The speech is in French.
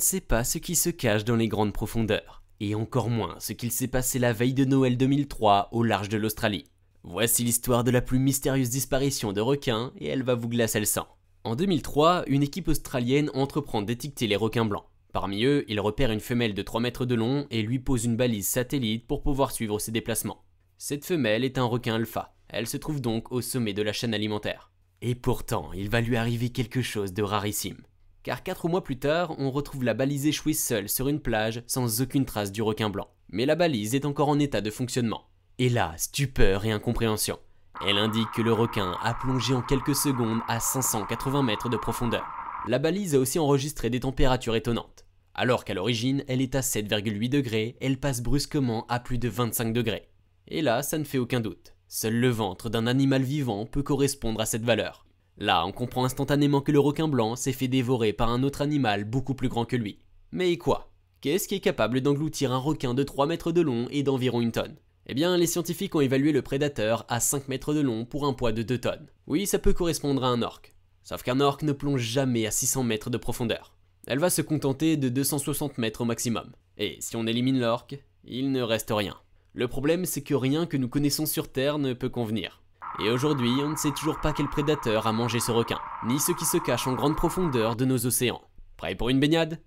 sait pas ce qui se cache dans les grandes profondeurs, et encore moins ce qu'il s'est passé la veille de Noël 2003 au large de l'Australie. Voici l'histoire de la plus mystérieuse disparition de requins et elle va vous glacer le sang. En 2003, une équipe australienne entreprend d'étiqueter les requins blancs. Parmi eux, ils repèrent une femelle de 3 mètres de long et lui posent une balise satellite pour pouvoir suivre ses déplacements. Cette femelle est un requin alpha, elle se trouve donc au sommet de la chaîne alimentaire. Et pourtant, il va lui arriver quelque chose de rarissime. Car 4 mois plus tard, on retrouve la balise échouée seule sur une plage sans aucune trace du requin blanc. Mais la balise est encore en état de fonctionnement. Et là, stupeur et incompréhension. Elle indique que le requin a plongé en quelques secondes à 580 mètres de profondeur. La balise a aussi enregistré des températures étonnantes. Alors qu'à l'origine, elle est à 7,8 degrés, elle passe brusquement à plus de 25 degrés. Et là, ça ne fait aucun doute. Seul le ventre d'un animal vivant peut correspondre à cette valeur. Là, on comprend instantanément que le requin blanc s'est fait dévorer par un autre animal beaucoup plus grand que lui. Mais quoi? Qu'est-ce qui est capable d'engloutir un requin de 3 mètres de long et d'environ 1 tonne? Eh bien, les scientifiques ont évalué le prédateur à 5 mètres de long pour un poids de 2 tonnes. Oui, ça peut correspondre à un orque. Sauf qu'un orque ne plonge jamais à 600 mètres de profondeur. Elle va se contenter de 260 mètres au maximum. Et si on élimine l'orque, il ne reste rien. Le problème, c'est que rien que nous connaissons sur Terre ne peut convenir. Et aujourd'hui, on ne sait toujours pas quel prédateur a mangé ce requin, ni ce qui se cache en grande profondeur de nos océans. Prêt pour une baignade ?